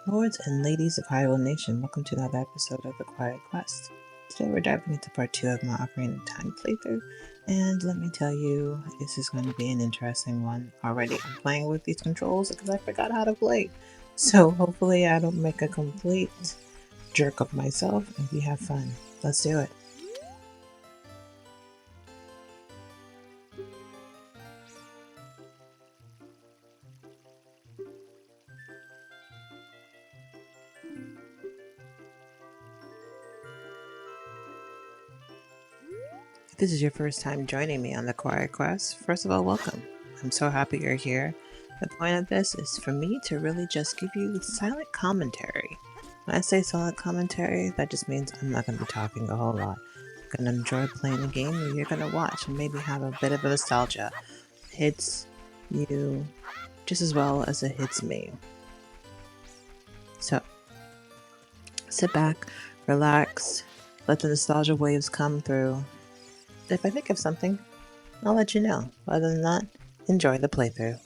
Lords and ladies of Hyrule Nation, welcome to another episode of The Quiet Quest. Today we're diving into part 2 of my Ocarina of Time playthrough, and let me tell you, this is going to be an interesting one. Already I'm playing with these controls because I forgot how to play. So hopefully I don't make a complete jerk of myself and we have fun. Let's do it. If this is your first time joining me on the Quiet Quest, first of all, welcome. I'm so happy you're here. The point of this is for me to really just give you silent commentary. When I say silent commentary, that just means I'm not going to be talking a whole lot. I'm going to enjoy playing the game and you're going to watch and maybe have a bit of a nostalgia. It hits you just as well as it hits me. So, sit back, relax, let the nostalgia waves come through. If I think of something, I'll let you know. Other than that, enjoy the playthrough.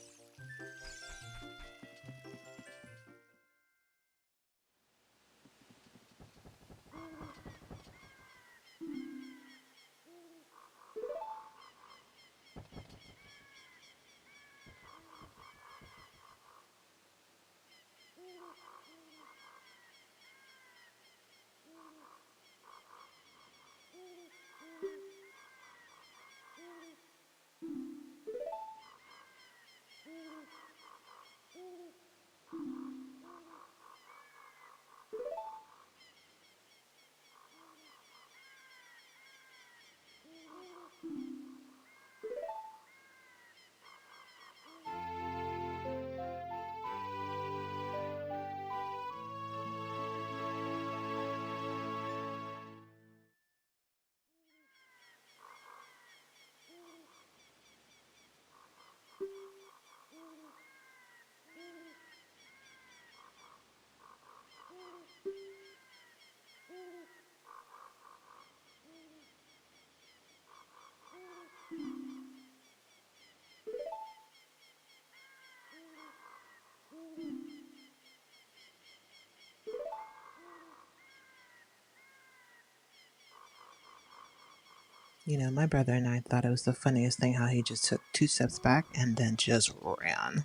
You know, my brother and I thought it was the funniest thing how he just took 2 steps back and then just ran.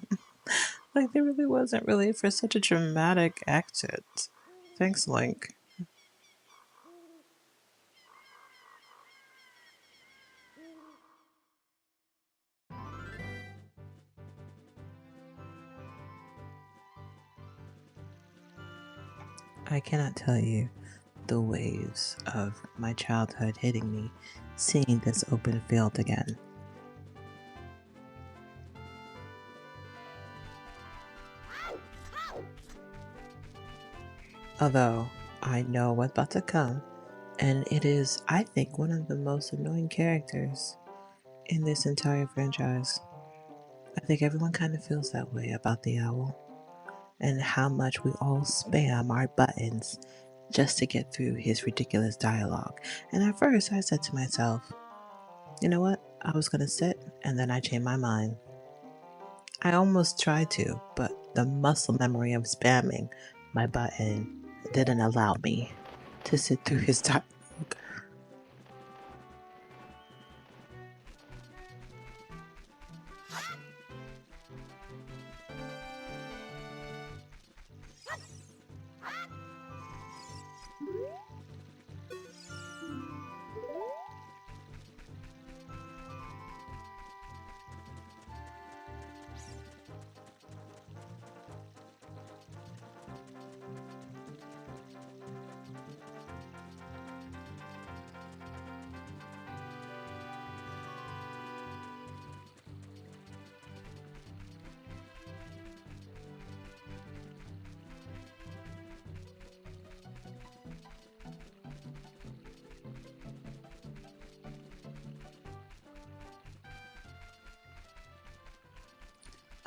Like, there really wasn't really for such a dramatic exit. Thanks, Link. I cannot tell you the waves of my childhood hitting me, seeing this open field again. Although I know what's about to come, and it is, I think, one of the most annoying characters in this entire franchise. I think everyone kind of feels that way about the owl, and how much we all spam our buttons just to get through his ridiculous dialogue. And at first I said to myself, you know what? I was gonna sit, and then I changed my mind. I almost tried to, but the muscle memory of spamming my button didn't allow me to sit through his dialogue.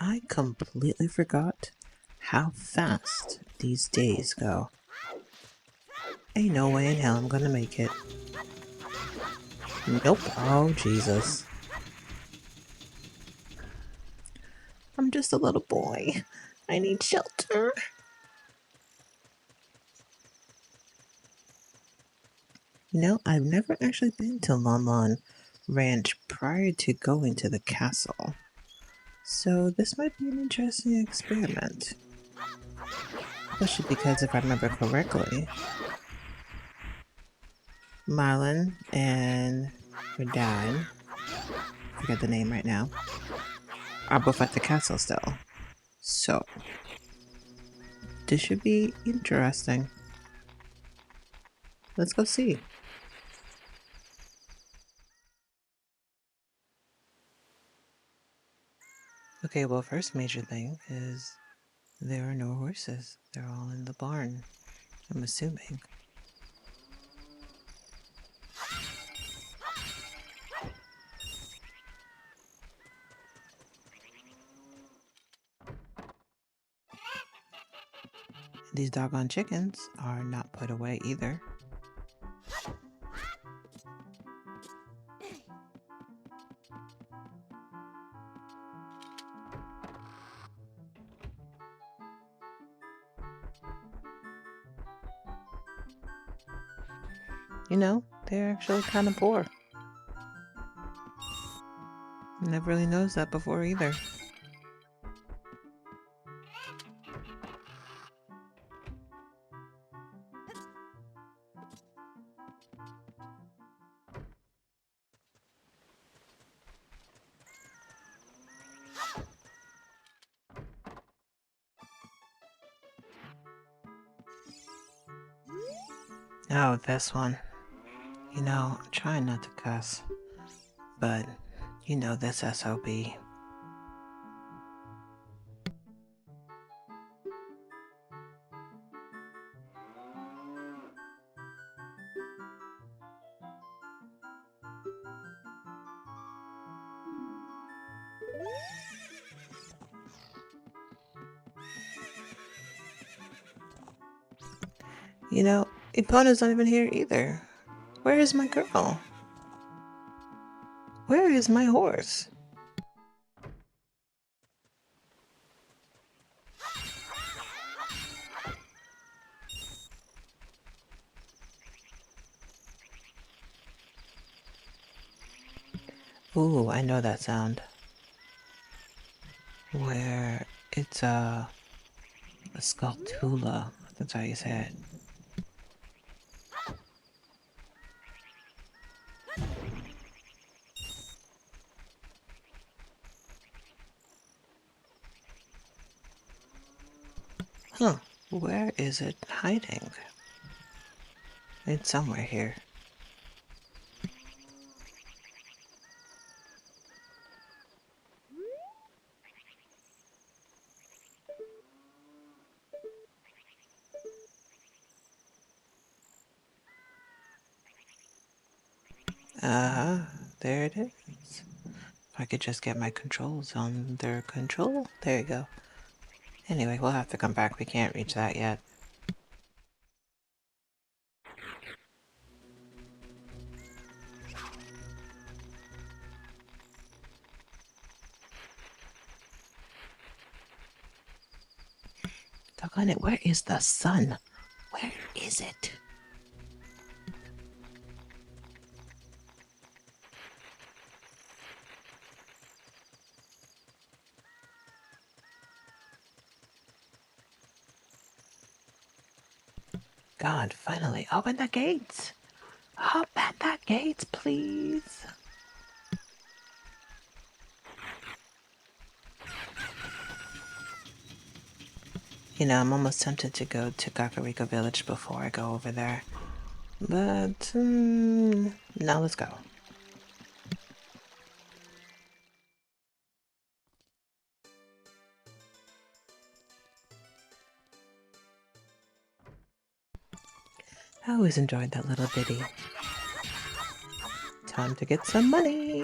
I completely forgot how fast these days go. Ain't no way in hell I'm gonna make it. Nope. Oh, Jesus. I'm just a little boy. I need shelter. You know, I've never actually been to Lon Lon Ranch prior to going to the castle. So this might be an interesting experiment. Especially because if I remember correctly, Marlon and Radine, I forget the name right now, are both at the castle still. So this should be interesting. Let's go see. Okay, well, first major thing is there are no horses. They're all in the barn, I'm assuming. These doggone chickens are not put away either. You know, they're actually kind of poor. Never really noticed that before either. Oh, this one. You know, I'm trying not to cuss, but you know this SOB. You know, Epona's not even here either. Where is my girl? Where is my horse? Ooh, I know that sound. Where it's a Skulltula. That's how you say it. Huh. Where is it hiding? It's somewhere here. There it is. If I could just get my controls under control. There you go. Anyway, we'll have to come back. We can't reach that yet. Doggone it, where is the sun? Where is it? God, finally, open the gates! Open the gates, please! You know, I'm almost tempted to go to Kakariko Village before I go over there. But, now let's go. I always enjoyed that little ditty. Time to get some money!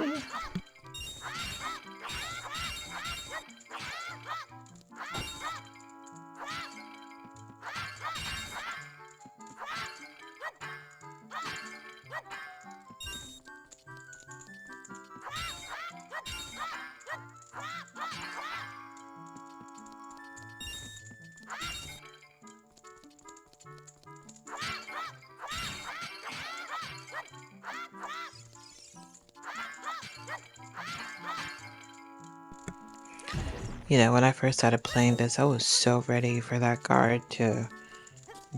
You know, when I first started playing this, I was so ready for that guard to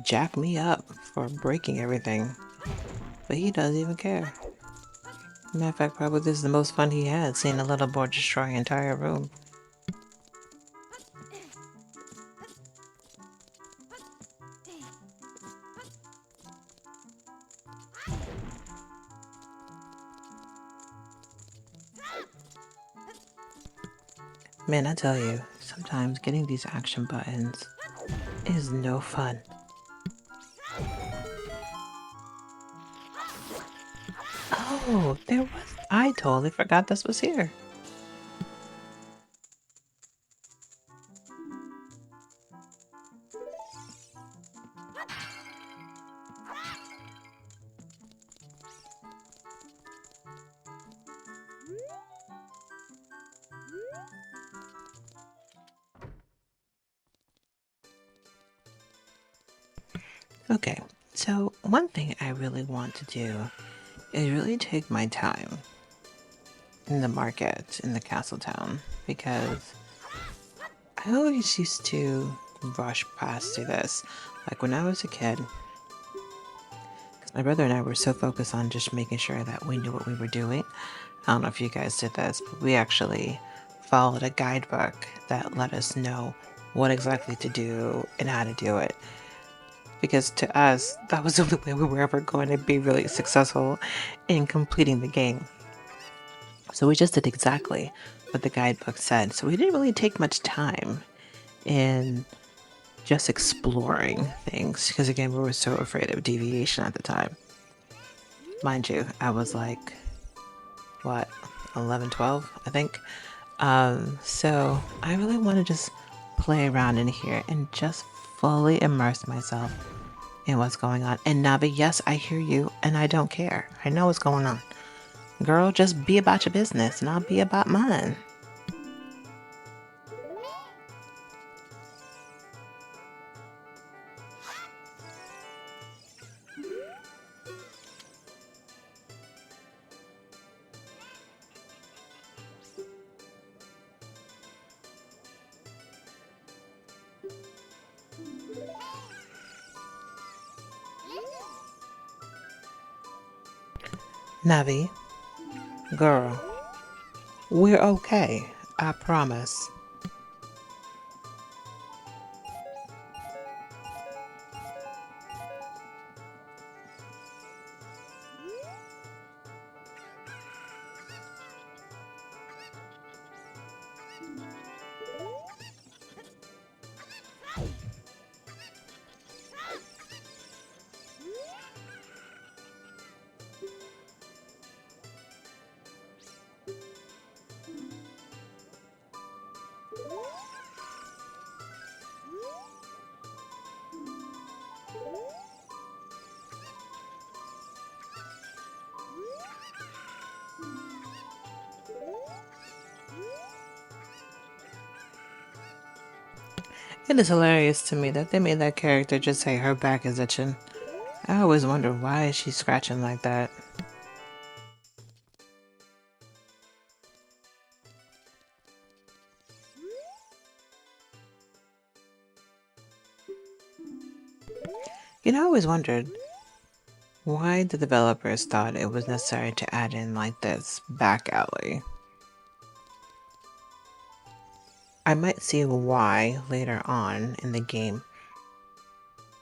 jack me up for breaking everything. But he doesn't even care. Matter of fact, probably this is the most fun he had, seeing a little boy destroy an entire room. Man, I tell you, sometimes getting these action buttons is no fun. Oh, there was. I totally forgot this was here. Okay, so one thing I really want to do is really take my time in the market in the castle town because I always used to rush past through this. Like when I was a kid, 'cause my brother and I were so focused on just making sure that we knew what we were doing. I don't know if you guys did this, but we actually followed a guidebook that let us know what exactly to do and how to do it. Because to us, that was the only way we were ever going to be really successful in completing the game. So we just did exactly what the guidebook said. So we didn't really take much time in just exploring things because again we were so afraid of deviation at the time. Mind you, I was like what, 11, 12, I think. So I really want to just play around in here and just fully immerse myself in what's going on. And Navi, yes, I hear you and I don't care. I know what's going on. Girl, just be about your business and I'll be about mine. Navi, girl, we're okay. I promise. It is hilarious to me that they made that character just say her back is itching. I always wonder why is she scratching like that. You know, I always wondered why the developers thought it was necessary to add in like this back alley. I might see why later on in the game,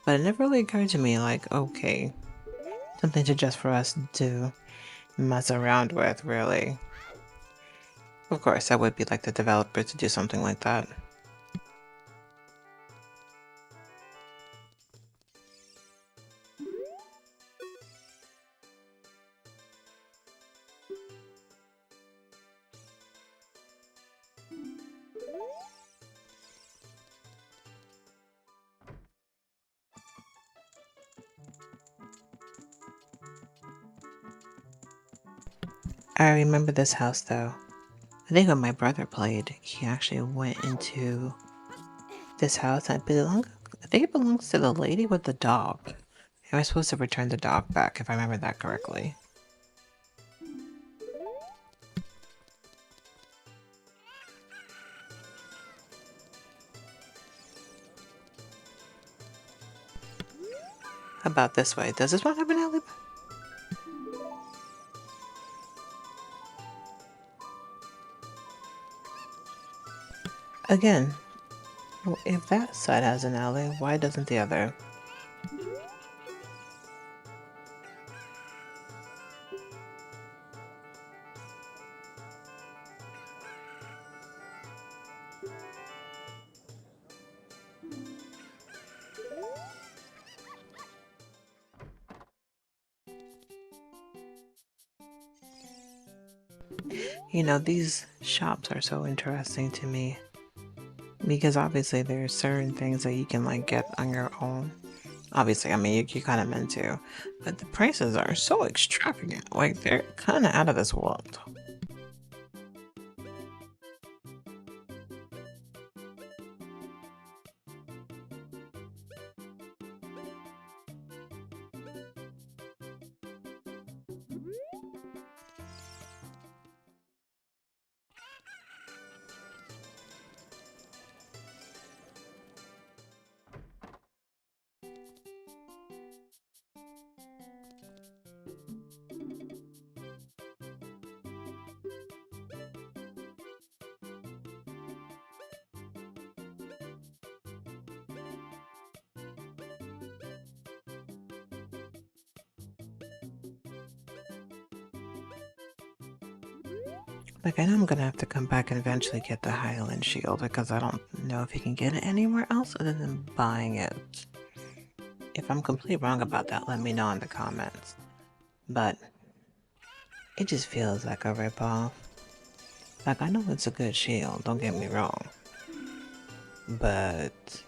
but it never really occurred to me like, okay, something to just for us to mess around with, really. Of course, I would be like the developer to do something like that. I remember this house though. I think when my brother played, he actually went into this house. I think it belongs to the lady with the dog. I was supposed to return the dog back, if I remember that correctly. How about this way? Does this one have an alley? Again, if that side has an alley, why doesn't the other? You know, these shops are so interesting to me because obviously there are certain things that you can like get on your own. Obviously, I mean, you kind of meant to, but the prices are so extravagant. Like, they're kind of out of this world. Like, I know I'm gonna have to come back and eventually get the Highland Shield because I don't know if you can get it anywhere else other than buying it. If I'm completely wrong about that, let me know in the comments. But it just feels like a ripoff. Like, I know it's a good shield, don't get me wrong. But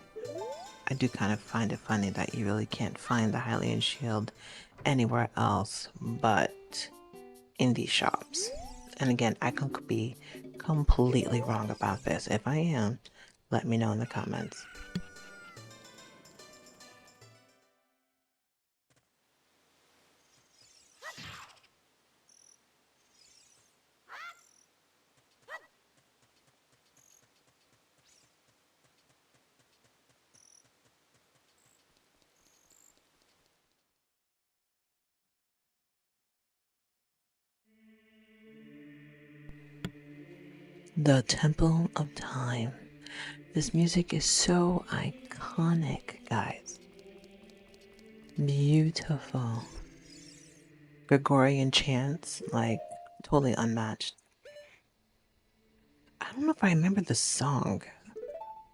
I do kind of find it funny that you really can't find the Hylian shield anywhere else but in these shops. And again, I could be completely wrong about this. If I am, let me know in the comments. The Temple of Time. This music is so iconic, guys. Beautiful. Gregorian chants, like totally unmatched. I don't know if I remember the song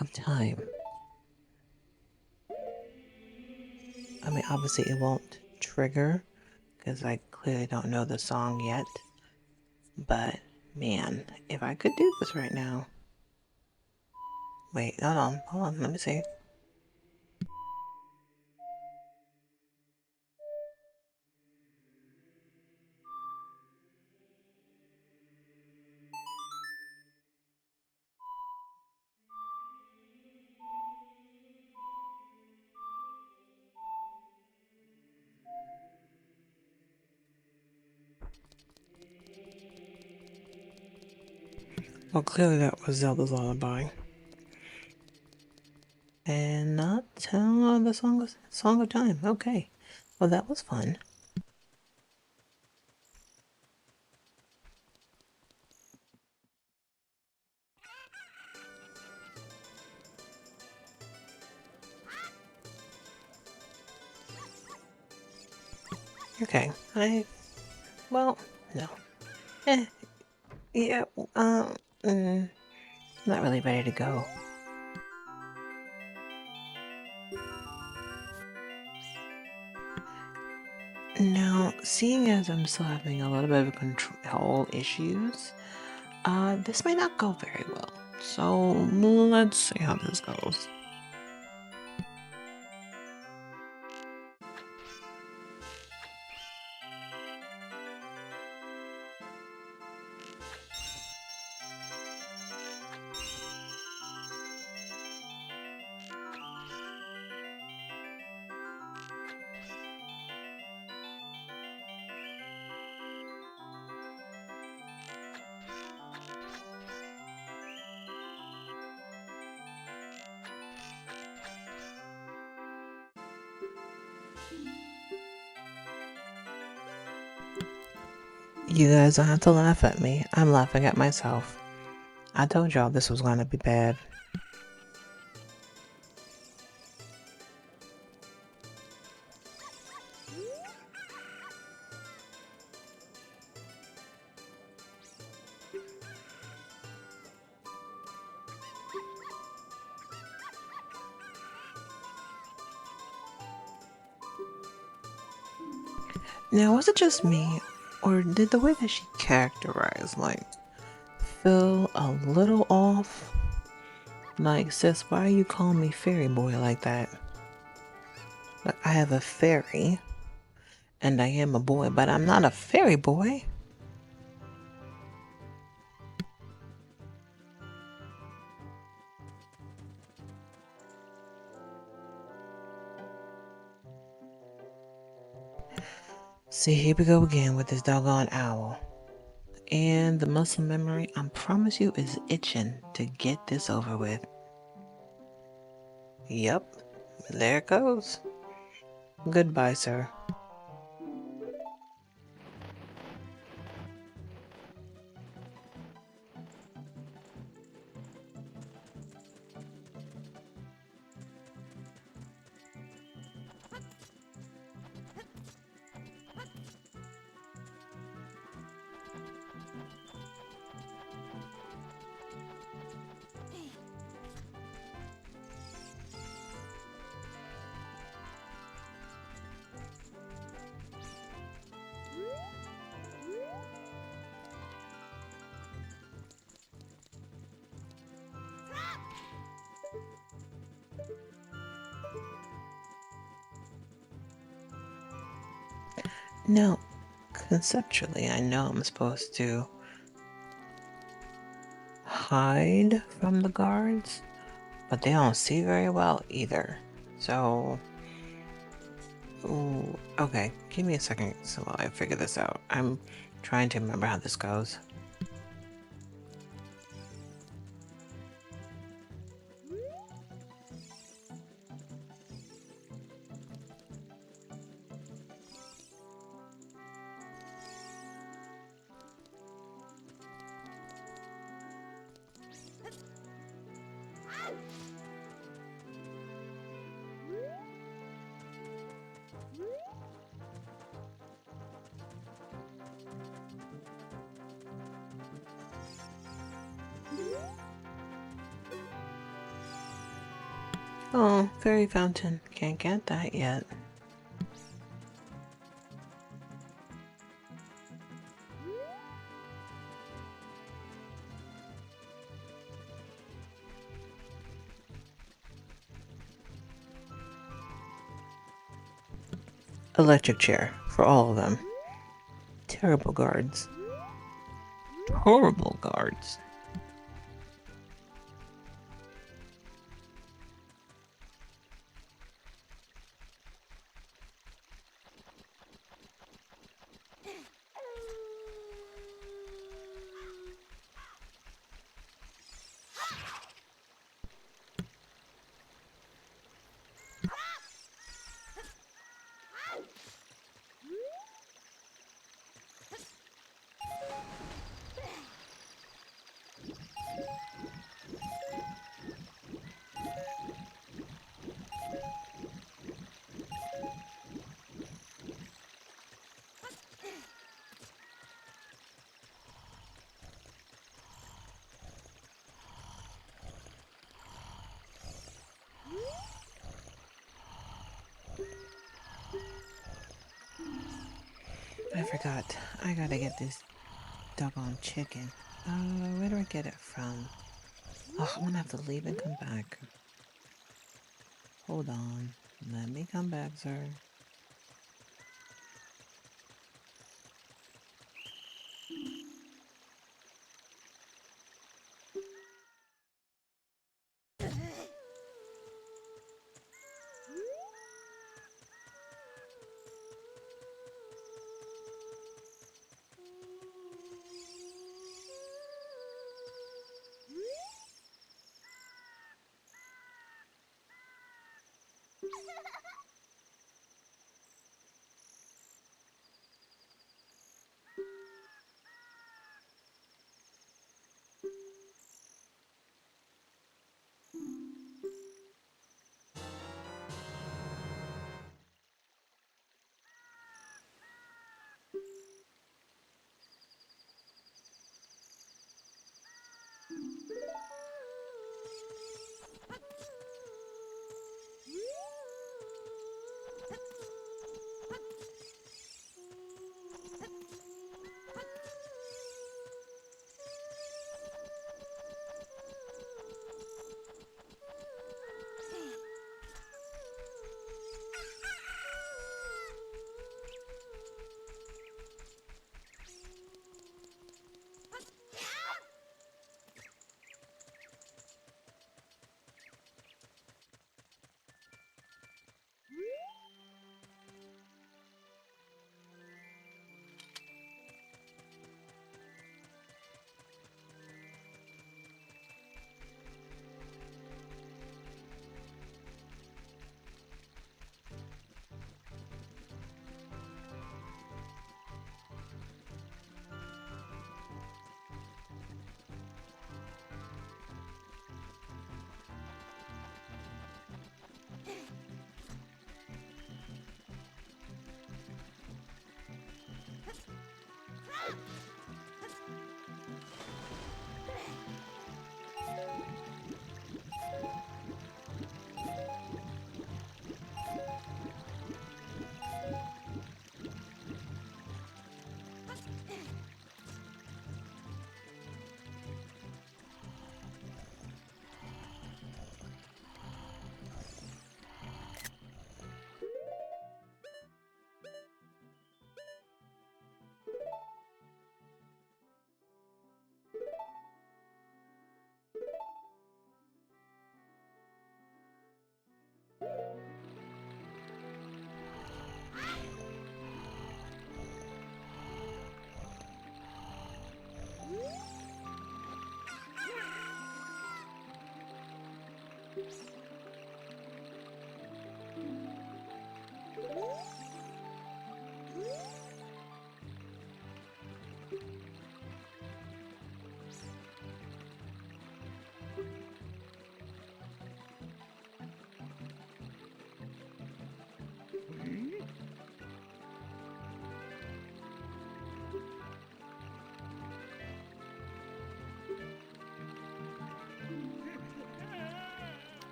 of time. I mean, obviously it won't trigger because I clearly don't know the song yet. But man, if I could do this right now. Wait, hold on, let me see. Well, clearly that was Zelda's Lullaby. And not the Song of Time. Okay. Well, that was fun. Okay. Well, no. Eh, yeah, not really ready to go. Now, seeing as I'm still having a little bit of control issues, this may not go very well. So let's see how this goes. You guys don't have to laugh at me. I'm laughing at myself. I told y'all this was gonna be bad. Now, was it just me, or did the way that she characterized, like, feel a little off? Like, sis, why are you calling me fairy boy like that? Like, I have a fairy, and I am a boy, but I'm not a fairy boy. See, here we go again with this doggone owl. And the muscle memory, I promise you, is itching to get this over with. Yep, there it goes. Goodbye, sir. Now, conceptually, I know I'm supposed to hide from the guards, but they don't see very well either. So, ooh, okay, give me a second so I figure this out. I'm trying to remember how this goes. Oh, fairy fountain. Can't get that yet. Electric chair for all of them. Terrible guards. Horrible guards. I forgot. I gotta get this doggone chicken. Where do I get it from? Oh, I'm gonna have to leave and come back. Hold on. Let me come back, sir.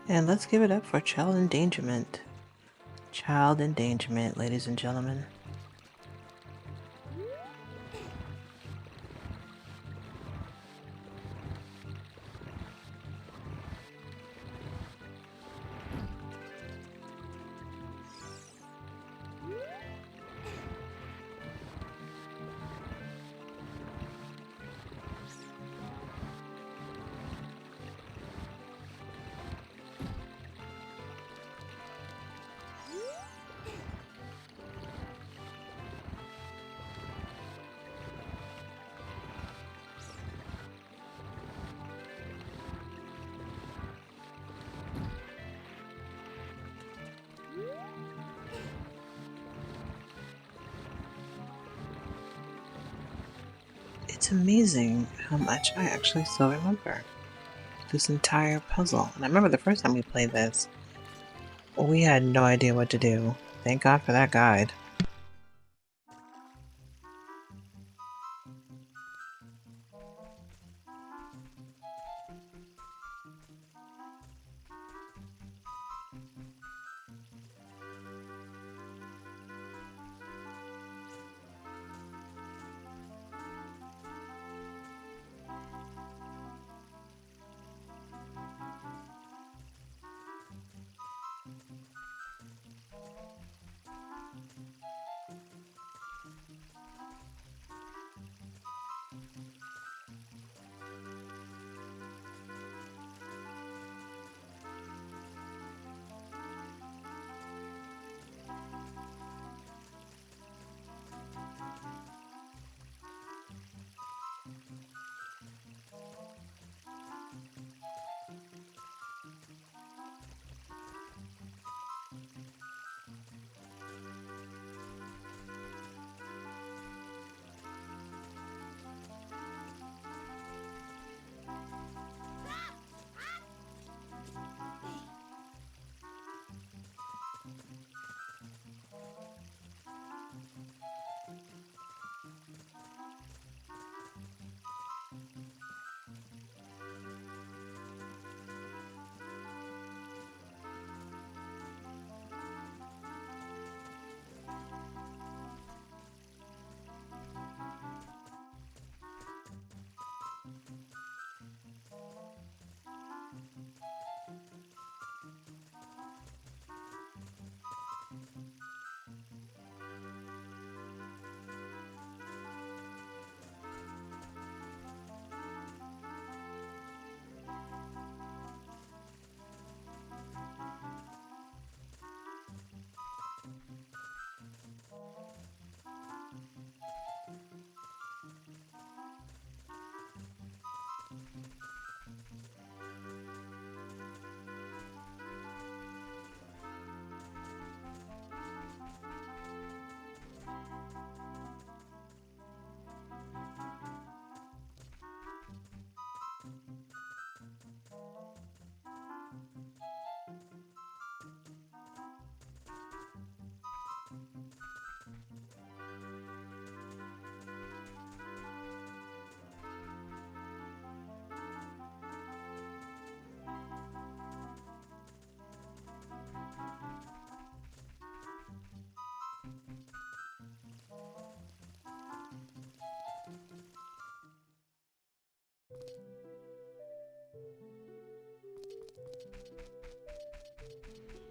And let's give it up for child endangerment. Child endangerment, ladies and gentlemen. It's amazing how much I actually still remember this entire puzzle. And I remember the first time we played this, we had no idea what to do. Thank God for that guide.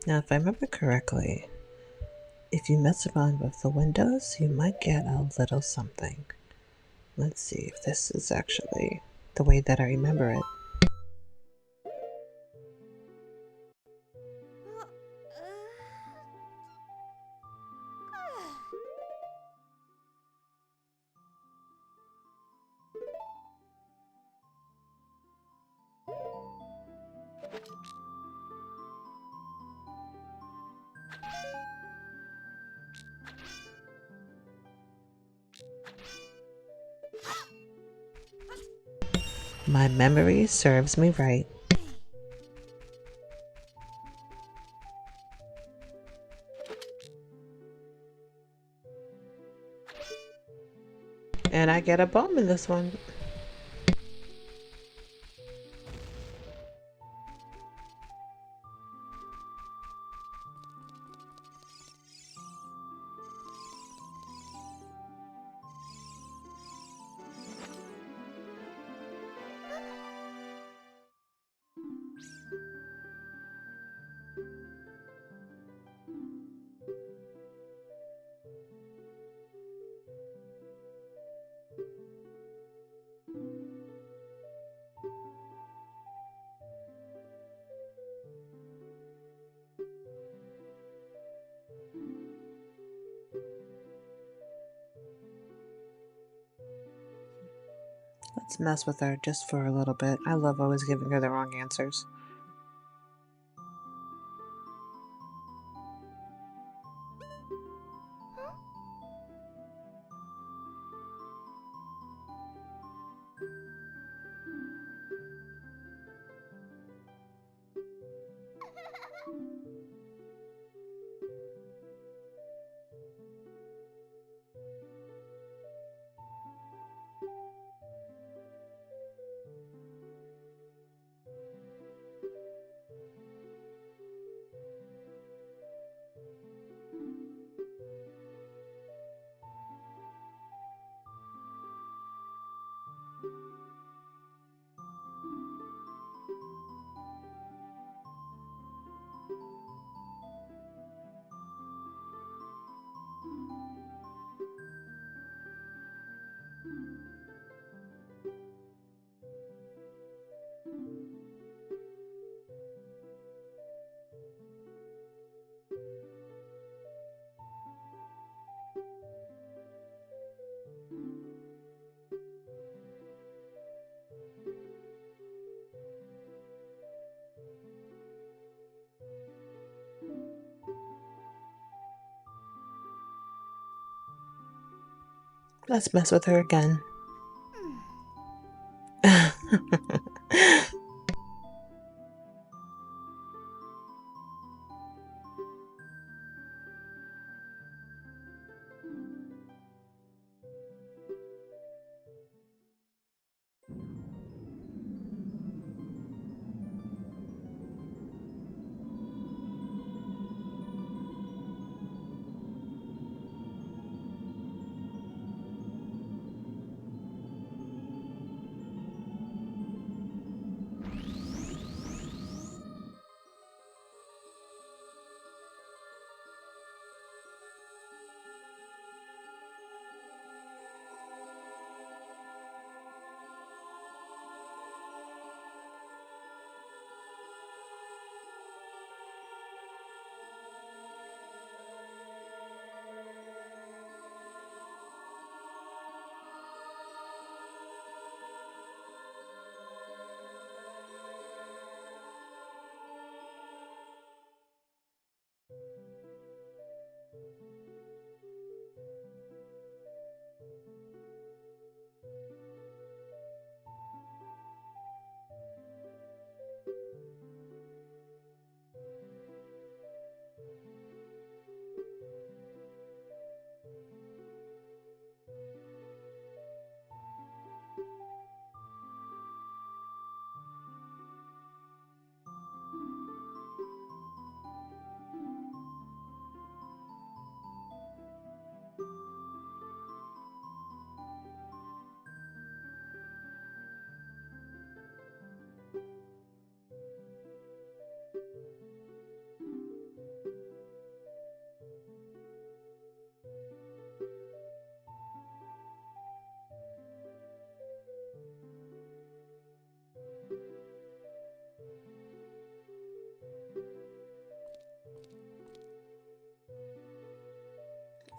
Now, if I remember correctly, if you mess around with the windows, you might get a little something. Let's see if this is actually the way that I remember it. My memory serves me right. And I get a bomb in this one. Let's mess with her just for a little bit. I love always giving her the wrong answers. Let's mess with her again.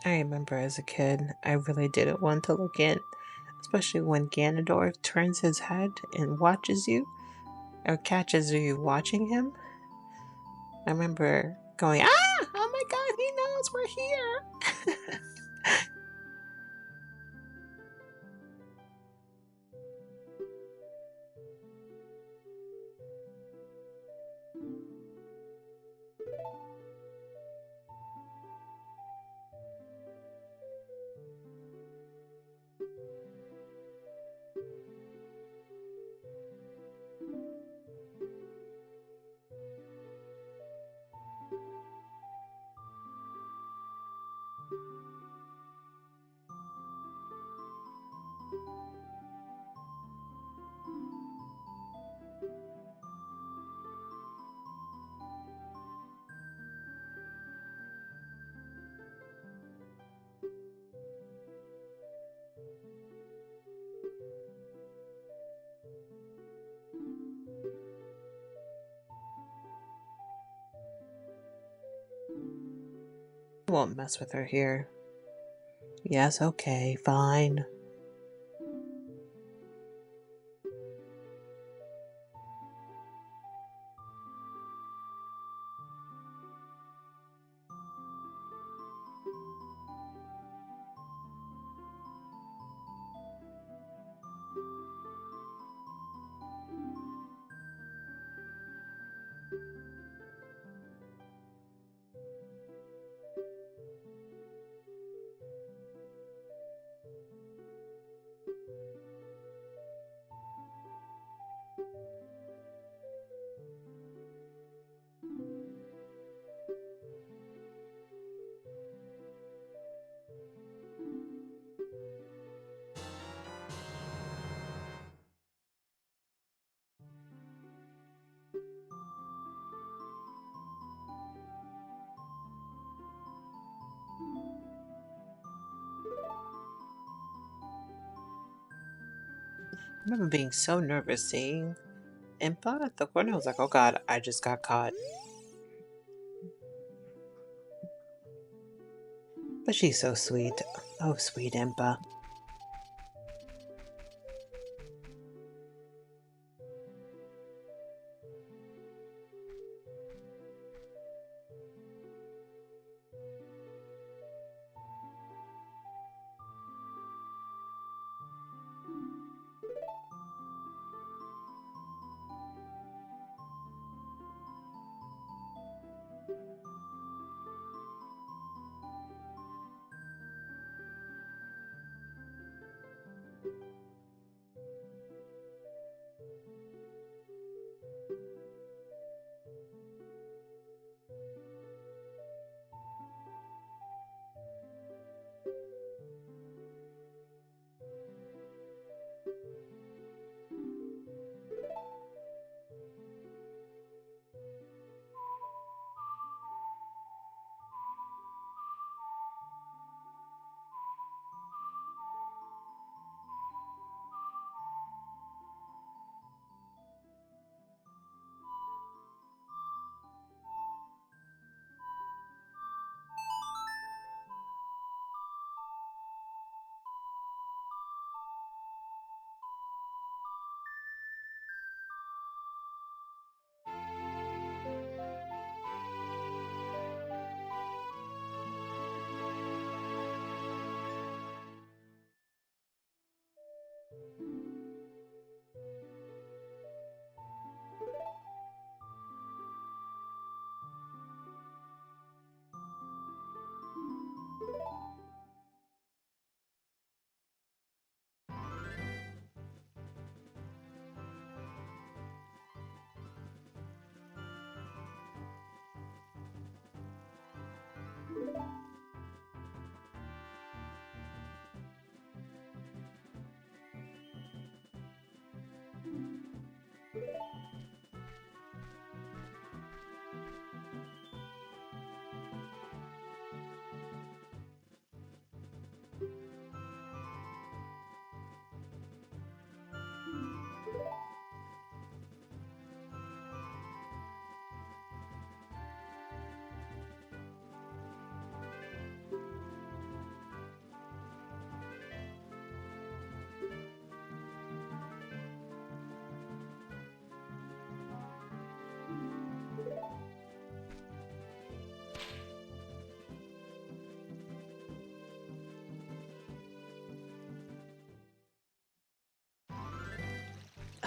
I remember as a kid, I really didn't want to look in, especially when Ganondorf turns his head and watches you or catches you watching him. I remember going, ah, oh my god, he knows we're here. I won't mess with her here. Yes, okay, fine. I remember being so nervous seeing Impa at the corner. I was like, oh god, I just got caught. But she's so sweet. Oh, sweet Impa.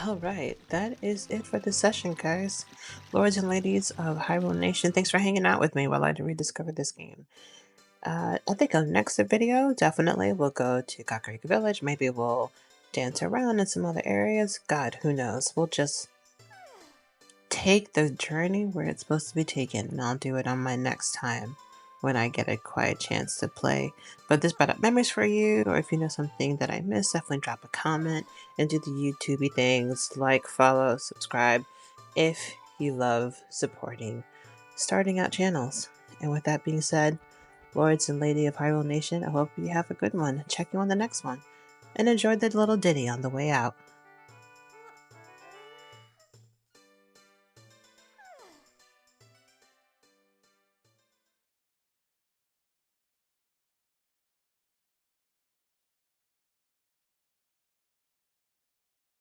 Alright, that is it for this session, guys. Lords and ladies of Hyrule Nation, thanks for hanging out with me while I rediscover this game. I think on next video, definitely we'll go to Kakariko Village. Maybe we'll dance around in some other areas. God, who knows? We'll just take the journey where it's supposed to be taken, and I'll do it on my next time when I get a quiet chance to play. But this brought up memories for you, or if you know something that I missed, definitely drop a comment and do the YouTubey things, like, follow, subscribe, if you love supporting starting out channels. And with that being said, Lords and Lady of Hyrule Nation, I hope you have a good one. Check you on the next one, and enjoy the little ditty on the way out.